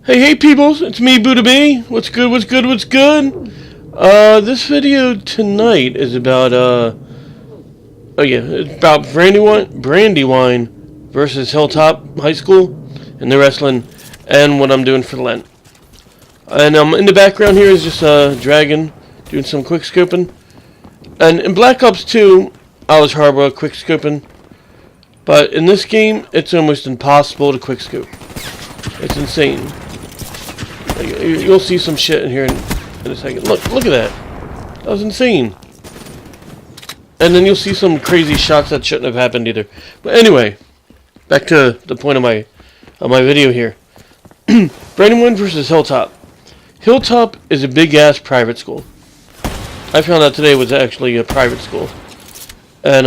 Hey peoples, it's me, BuddhaBB. What's good, what's good, what's good? This video tonight is about, it's about Brandywine versus Hilltop High School and the wrestling and what I'm doing for Lent. And in the background here is just Dragon doing some quick scoping. And in Black Ops 2, I was horrible at quick scoping. But in this game, it's almost impossible to quick scope. It's insane. You'll see some shit in here in a second. Look at that. That was insane. And then you'll see some crazy shots that shouldn't have happened either. But anyway, back to the point of my video here. Brandywine versus Hilltop. Hilltop is a big ass private school. I found out today it was actually a private school. And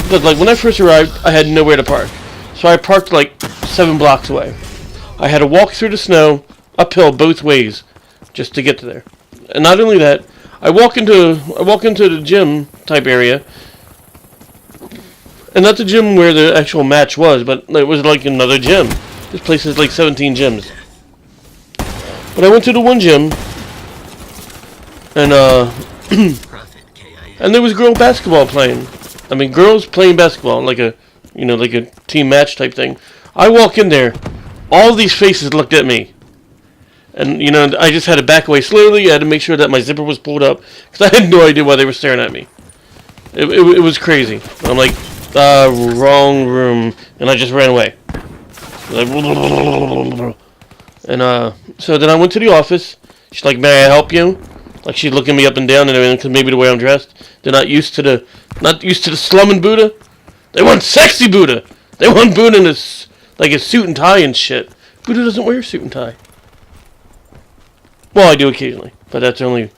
but like when I first arrived, I had nowhere to park. So I parked like 7 blocks away. I had to walk through the snow uphill both ways just to get to there. And not only that, I walk into the gym type area. And not the gym where the actual match was, but it was like another gym. This place has like 17 gyms. But I went to the one gym and and there was girl basketball playing. I mean, girls playing basketball, like a team match type thing. I walk in there, all these faces looked at me. And, I just had to back away slowly. I had to make sure that my zipper was pulled up. Because I had no idea why they were staring at me. It was crazy. I'm like, wrong room. And I just ran away. And, so then I went to the office. She's like, may I help you? Like, she's looking me up and down and everything. Because maybe the way I'm dressed. They're not used to the slumming Buddha. They want sexy Buddha. They want Buddha in a suit and tie and shit. Buddha doesn't wear a suit and tie. Well, I do occasionally, but that's only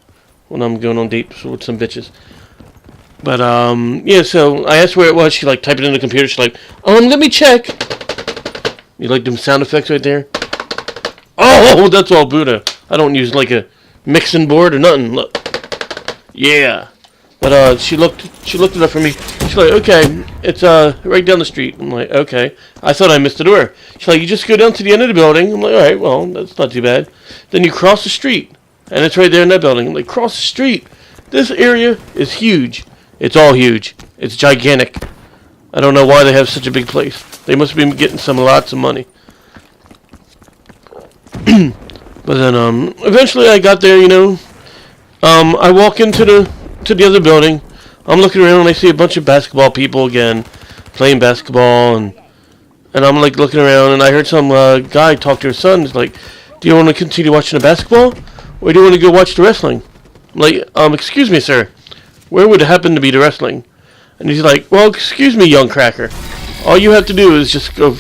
when I'm going on dates with some bitches. But, yeah, so I asked where it was. She, typed it in the computer. She's like, let me check. You like them sound effects right there? Oh, that's all Buddha. I don't use, a mixing board or nothing. Look. Yeah. But, she looked it up for me. She's like, okay, it's, right down the street. I'm like, okay. I thought I missed the door. She's like, you just go down to the end of the building. I'm like, alright, well, that's not too bad. Then you cross the street. And it's right there in that building. I'm like, cross the street. This area is huge. It's all huge. It's gigantic. I don't know why they have such a big place. They must be getting lots of money. But then, eventually I got there, I walk into the other building. I'm looking around and I see a bunch of basketball people again playing basketball, and I'm looking around and I heard some guy talk to his son. He's like, do you want to continue watching the basketball or do you want to go watch the wrestling? I'm like, excuse me, sir, where would it happen to be the wrestling? And he's like, well, excuse me, young cracker, all you have to do is just go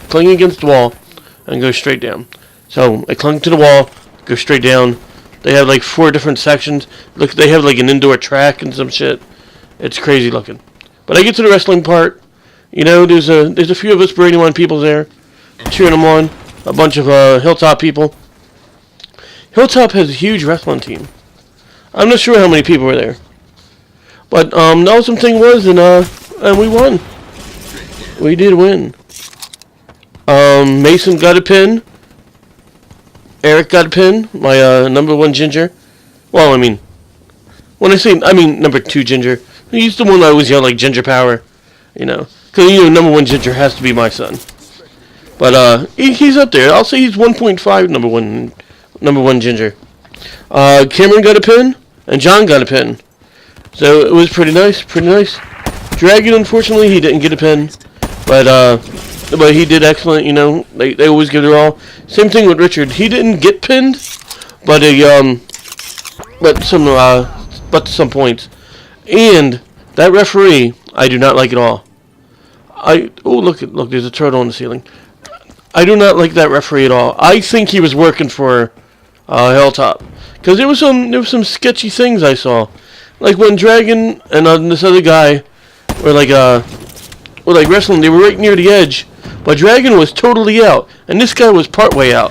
cling against the wall and go straight down. So I clung to the wall, go straight down. They have 4 different sections. Look, they have an indoor track and some shit. It's crazy looking. But I get to the wrestling part. There's a few of us Brandywine people there, cheering them on. A bunch of Hilltop people. Hilltop has a huge wrestling team. I'm not sure how many people were there, but the awesome thing was, and we won. We did win. Mason got a pin. Eric got a pin, my number 1 ginger. Well, when I mean number 2 ginger. He's the one that always yelled Ginger Power, because number 1 ginger has to be my son. But he's up there. I'll say he's 1.5 number one ginger. Cameron got a pin and John got a pin, so it was pretty nice. Dragon, unfortunately, he didn't get a pin, but he did excellent. They always give their all. Same thing with Richard. He didn't get pinned, but some points. And that referee, I do not like at all. Look, there's a turtle on the ceiling. I do not like that referee at all. I think he was working for Hilltop, because there was some sketchy things I saw, like when Dragon and this other guy were wrestling. They were right near the edge, but Dragon was totally out, and this guy was part way out,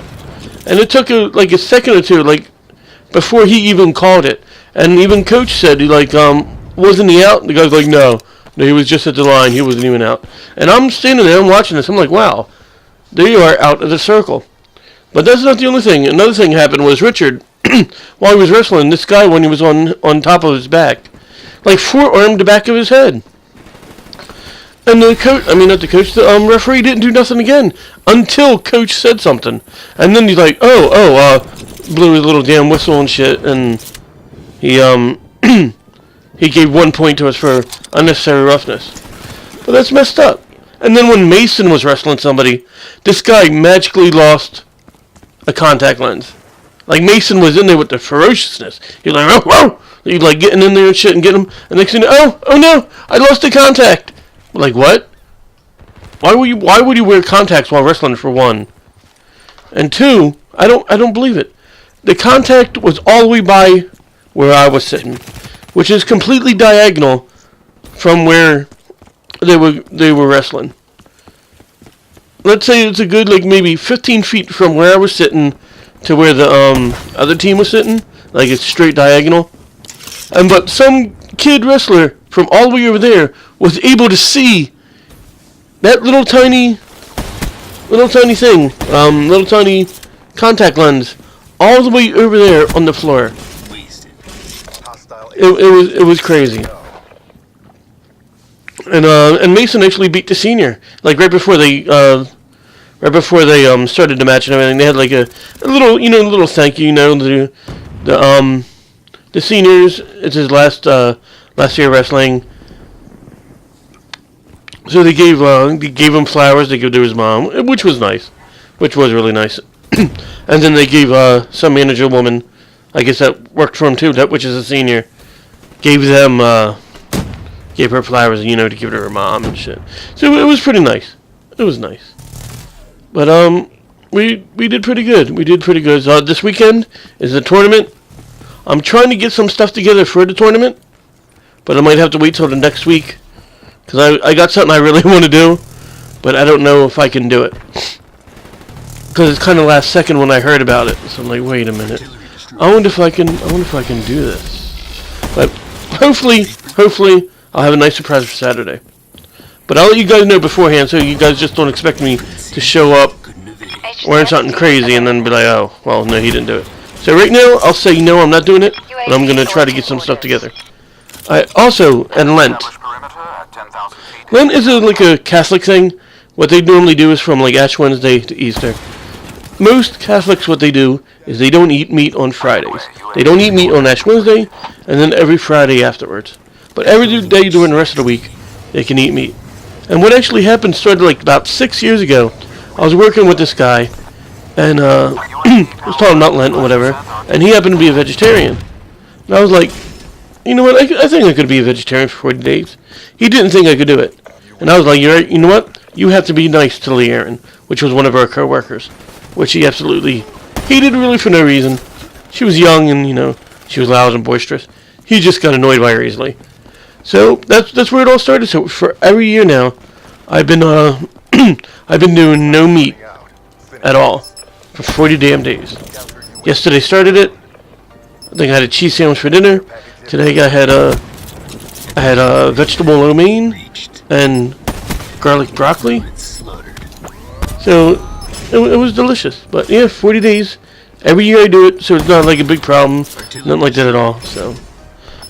and it took a second or two before he even called it. And even Coach said wasn't he out? The guy's like, no, he was just at the line. He wasn't even out. And I'm standing there and watching this. I'm like, wow, they are out of the circle. But that's not the only thing. Another thing happened was Richard, while he was wrestling, this guy, when he was on top of his back, like forearmed the back of his head. And the coach, the referee didn't do nothing again until coach said something. And then he's like, blew his little damn whistle and shit, and he he gave 1 point to us for unnecessary roughness. But that's messed up. And then when Mason was wrestling somebody, this guy magically lost a contact lens. Like, Mason was in there with the ferociousness. He's like, oh, whoa! He's like getting in there and shit and getting him. And next thing you know, oh no, I lost the contact. Like, what? Why would you wear contacts while wrestling, for one? And two, I don't believe it. The contact was all the way by where I was sitting, which is completely diagonal from where they were wrestling. Let's say it's a good, like, maybe 15 feet from where I was sitting to where the other team was sitting. Like, it's straight diagonal. But some kid wrestler from all the way over there was able to see that little tiny thing, little tiny contact lens, all the way over there on the floor. It was crazy. And Mason actually beat the senior, like right before they started the match and everything. They had like a little thank you, the seniors. It's his last year wrestling. So they gave him flowers. They gave to his mom, which was nice, which was really nice. And then they gave some manager woman, I guess that worked for him too, which is a senior, gave her flowers, to give to her mom and shit. So it was pretty nice. It was nice. But we did pretty good. So this weekend is the tournament. I'm trying to get some stuff together for the tournament, but I might have to wait till the next week, because I got something I really want to do, but I don't know if I can do it, because it's kind of last second when I heard about it. So I'm like, wait a minute, I wonder if I can do this. But hopefully I'll have a nice surprise for Saturday. But I'll let you guys know beforehand, so you guys just don't expect me to show up wearing something crazy and then be like, oh, well, no, he didn't do it. So right now, I'll say no, I'm not doing it, but I'm going to try to get some stuff together. Also, and Lent. Lent is like a Catholic thing. What they normally do is from like Ash Wednesday to Easter. Most Catholics, what they do is they don't eat meat on Fridays. They don't eat meat on Ash Wednesday, and then every Friday afterwards. But every day during the rest of the week, they can eat meat. And what actually happened started like about 6 years ago. I was working with this guy, and I was talking about Lent or whatever, and he happened to be a vegetarian. And I was like, you know what, I think I could be a vegetarian for 40 days. He didn't think I could do it. And I was like, you're right, you know what, you have to be nice to Lee Aaron, which was one of our co-workers, which he absolutely hated really for no reason. She was young and, she was loud and boisterous. He just got annoyed by her easily. So that's where it all started. So for every year now, I've been doing no meat at all for 40 damn days. Yesterday started it. I think I had a cheese sandwich for dinner. Today I had a vegetable lo mein and garlic broccoli. So it was delicious. But yeah, 40 days. Every year I do it, so it's not like a big problem. Nothing like that at all. So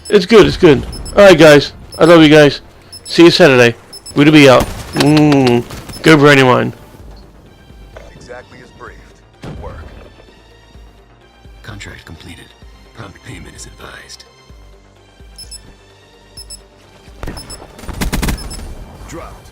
it's good. It's good. All right, guys. I love you guys. See you Saturday. BuddhaBB out. Go Brandywine. Exactly as briefed. Work. Contract completed. Prompt payment is advised. Dropped.